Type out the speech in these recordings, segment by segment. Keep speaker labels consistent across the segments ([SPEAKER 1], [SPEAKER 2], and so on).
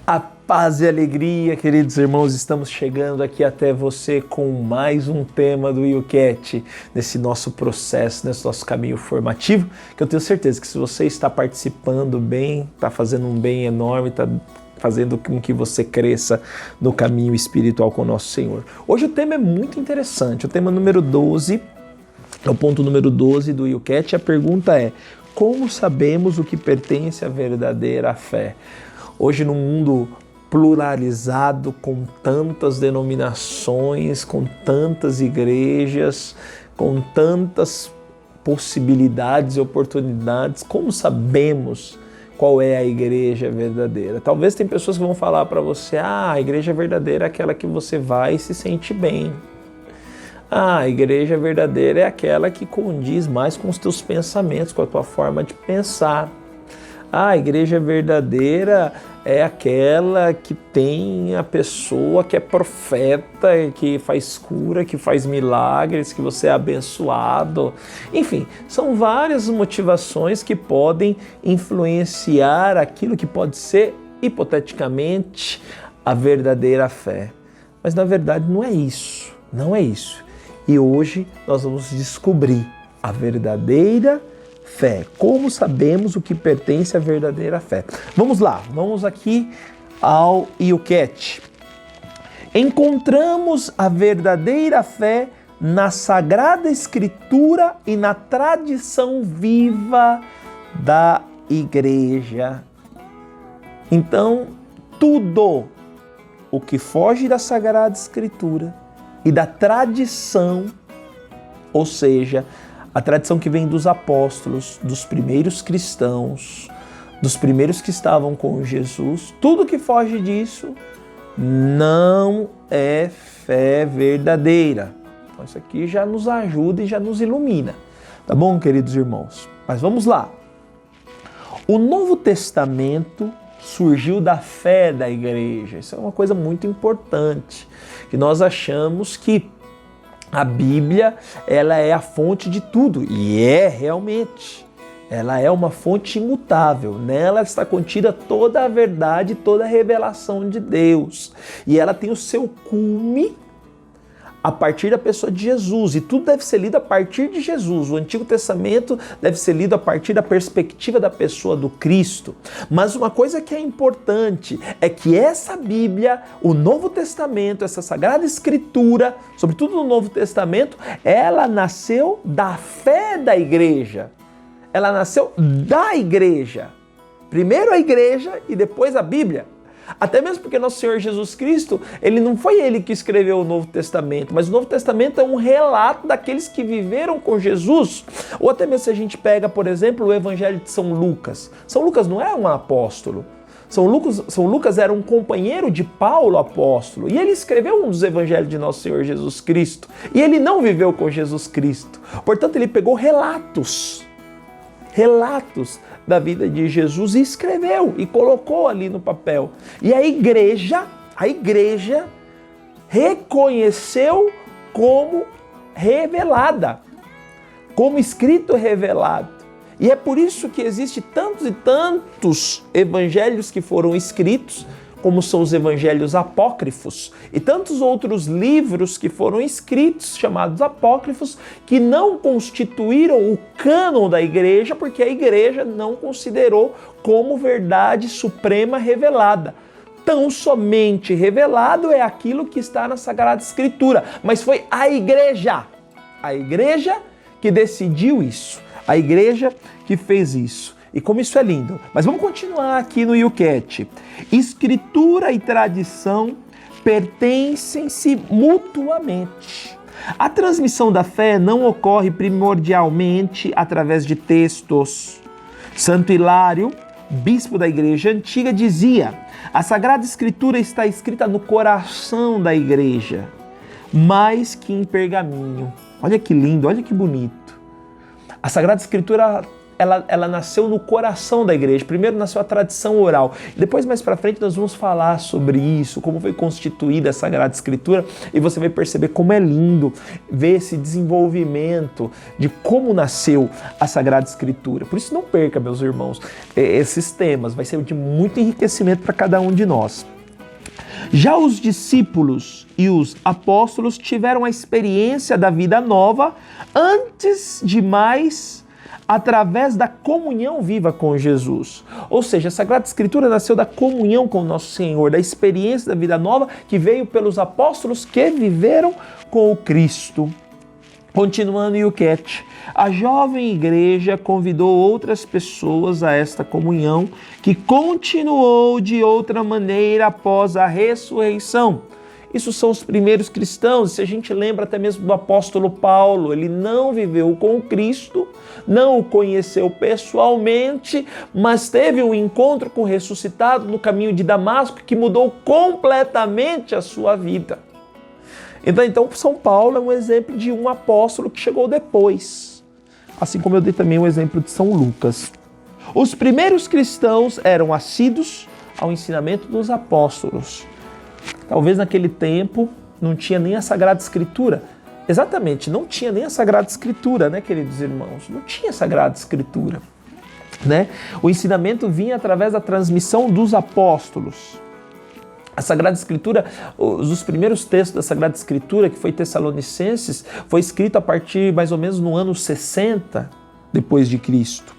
[SPEAKER 1] A paz e alegria, queridos irmãos, estamos chegando aqui até você com mais um tema do YouCat, nesse nosso processo, nesse nosso caminho formativo, que eu tenho certeza que se você está participando bem, está fazendo um bem enorme, está fazendo com que você cresça no caminho espiritual com o nosso Senhor. Hoje o tema é muito interessante, o tema número 12, é o ponto número 12 do YouCat, a pergunta é: como sabemos o que pertence à verdadeira fé? Hoje, num mundo pluralizado, com tantas denominações, com tantas igrejas, com tantas possibilidades e oportunidades, como sabemos qual é a igreja verdadeira? Talvez tem pessoas que vão falar para você: a igreja verdadeira é aquela que você vai e se sente bem. A igreja verdadeira é aquela que condiz mais com os teus pensamentos, com a tua forma de pensar. A igreja verdadeira é aquela que tem a pessoa que é profeta, que faz cura, que faz milagres, que você é abençoado. Enfim, são várias motivações que podem influenciar aquilo que pode ser, hipoteticamente, a verdadeira fé. Mas na verdade não é isso, não é isso. E hoje nós vamos descobrir a verdadeira fé. Como sabemos o que pertence à verdadeira fé? Vamos lá, vamos aqui ao YouCat. Encontramos a verdadeira fé na Sagrada Escritura e na tradição viva da Igreja. Então, tudo o que foge da Sagrada Escritura e da tradição, ou seja, a tradição que vem dos apóstolos, dos primeiros cristãos, dos primeiros que estavam com Jesus, tudo que foge disso não é fé verdadeira. Então isso aqui já nos ajuda e já nos ilumina. Tá bom, queridos irmãos? Mas vamos lá. O Novo Testamento surgiu da fé da igreja. Isso é uma coisa muito importante, que nós achamos que a Bíblia, ela é a fonte de tudo, e é realmente. Ela é uma fonte imutável, nela está contida toda a verdade, toda a revelação de Deus. E ela tem o seu cume a partir da pessoa de Jesus, e tudo deve ser lido a partir de Jesus. O Antigo Testamento deve ser lido a partir da perspectiva da pessoa do Cristo. Mas uma coisa que é importante é que essa Bíblia, o Novo Testamento, essa Sagrada Escritura, sobretudo no Novo Testamento, ela nasceu da fé da igreja. Ela nasceu da igreja. Primeiro a igreja e depois a Bíblia. Até mesmo porque nosso Senhor Jesus Cristo, não foi ele que escreveu o Novo Testamento, mas o Novo Testamento é um relato daqueles que viveram com Jesus. Ou até mesmo se a gente pega, por exemplo, o Evangelho de São Lucas. São Lucas não é um apóstolo. São Lucas era um companheiro de Paulo, apóstolo, e ele escreveu um dos evangelhos de nosso Senhor Jesus Cristo. E ele não viveu com Jesus Cristo. Portanto, ele pegou relatos da vida de Jesus e escreveu e colocou ali no papel. E a igreja reconheceu como revelada, como escrito revelado. E é por isso que existe tantos e tantos evangelhos que foram escritos, como são os evangelhos apócrifos, e tantos outros livros que foram escritos, chamados apócrifos, que não constituíram o cânon da igreja, porque a igreja não considerou como verdade suprema revelada. Tão somente revelado é aquilo que está na Sagrada Escritura, mas foi a igreja que decidiu isso, a igreja que fez isso. E como isso é lindo. Mas vamos continuar aqui no YouCat. Escritura e tradição pertencem-se mutuamente. A transmissão da fé não ocorre primordialmente através de textos. Santo Hilário, bispo da Igreja Antiga, dizia: a Sagrada Escritura está escrita no coração da Igreja, mais que em pergaminho. Olha que lindo, olha que bonito. A Sagrada Escritura ela nasceu no coração da igreja. Primeiro nasceu a tradição oral. Depois, mais para frente, nós vamos falar sobre isso, como foi constituída a Sagrada Escritura, e você vai perceber como é lindo ver esse desenvolvimento de como nasceu a Sagrada Escritura. Por isso não perca, meus irmãos, esses temas. Vai ser de muito enriquecimento para cada um de nós. Já os discípulos e os apóstolos tiveram a experiência da vida nova antes de mais através da comunhão viva com Jesus. Ou seja, a Sagrada Escritura nasceu da comunhão com o nosso Senhor, da experiência da vida nova que veio pelos apóstolos que viveram com o Cristo. Continuando em Yuquete, a jovem igreja convidou outras pessoas a esta comunhão, que continuou de outra maneira após a ressurreição. Isso são os primeiros cristãos. Se a gente lembra até mesmo do apóstolo Paulo, ele não viveu com Cristo, não o conheceu pessoalmente, mas teve um encontro com o ressuscitado no caminho de Damasco que mudou completamente a sua vida. Então, São Paulo é um exemplo de um apóstolo que chegou depois, assim como eu dei também o exemplo de São Lucas. Os primeiros cristãos eram assíduos ao ensinamento dos apóstolos. Talvez naquele tempo não tinha nem a Sagrada Escritura. Exatamente, não tinha nem a Sagrada Escritura, né, queridos irmãos? Não tinha Sagrada Escritura, né? O ensinamento vinha através da transmissão dos apóstolos. A Sagrada Escritura, os primeiros textos da Sagrada Escritura, que foi Tessalonicenses, foi escrito a partir mais ou menos no ano 60 depois de Cristo.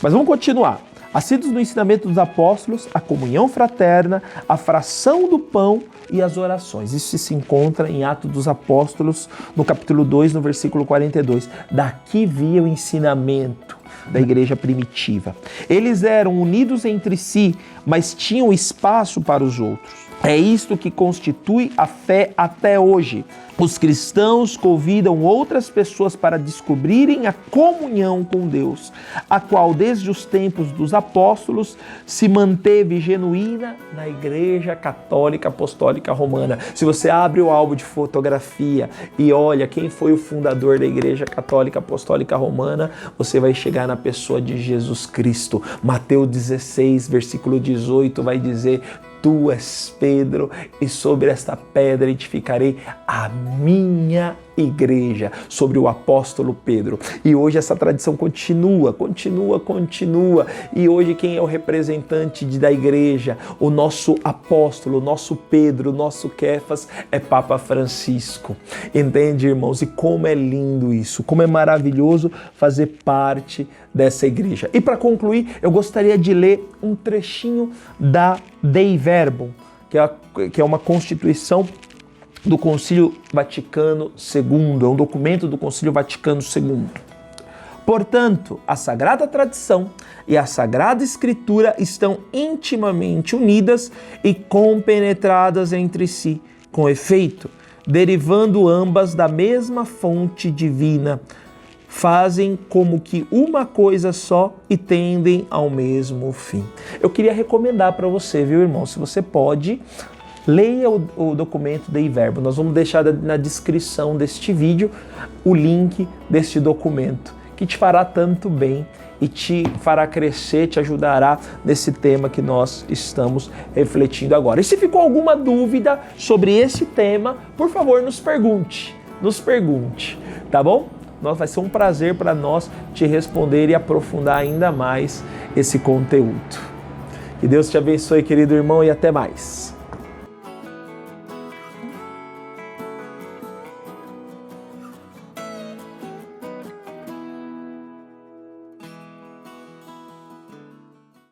[SPEAKER 1] Mas vamos continuar. Assíduos no ensinamento dos apóstolos, a comunhão fraterna, a fração do pão e as orações. Isso se encontra em Atos dos Apóstolos, no capítulo 2, no versículo 42. Daqui via o ensinamento da igreja primitiva. Eles eram unidos entre si, mas tinham espaço para os outros. É isto que constitui a fé até hoje. Os cristãos convidam outras pessoas para descobrirem a comunhão com Deus, a qual desde os tempos dos apóstolos se manteve genuína na Igreja Católica Apostólica Romana. Se você abre o álbum de fotografia e olha quem foi o fundador da Igreja Católica Apostólica Romana, você vai chegar na pessoa de Jesus Cristo. Mateus 16, versículo 18 vai dizer: Tu és Pedro, e sobre esta pedra edificarei a minha igreja, sobre o apóstolo Pedro. E hoje essa tradição continua. E hoje quem é o representante da igreja, o nosso apóstolo, o nosso Pedro, o nosso Kéfas, é Papa Francisco. Entende, irmãos? E como é lindo isso, como é maravilhoso fazer parte dessa igreja. E para concluir, eu gostaria de ler um trechinho da Dei Verbum, que é uma constituição do Concílio Vaticano II, é um documento do Concílio Vaticano II. Portanto, a Sagrada Tradição e a Sagrada Escritura estão intimamente unidas e compenetradas entre si, com efeito, derivando ambas da mesma fonte divina, fazem como que uma coisa só e tendem ao mesmo fim. Eu queria recomendar para você, viu, irmão? Se você pode, leia o documento Dei Verbum. Nós vamos deixar na descrição deste vídeo o link deste documento, que te fará tanto bem e te fará crescer, te ajudará nesse tema que nós estamos refletindo agora. E se ficou alguma dúvida sobre esse tema, por favor, nos pergunte, tá bom? Vai ser um prazer para nós te responder e aprofundar ainda mais esse conteúdo. Que Deus te abençoe, querido irmão, e até mais.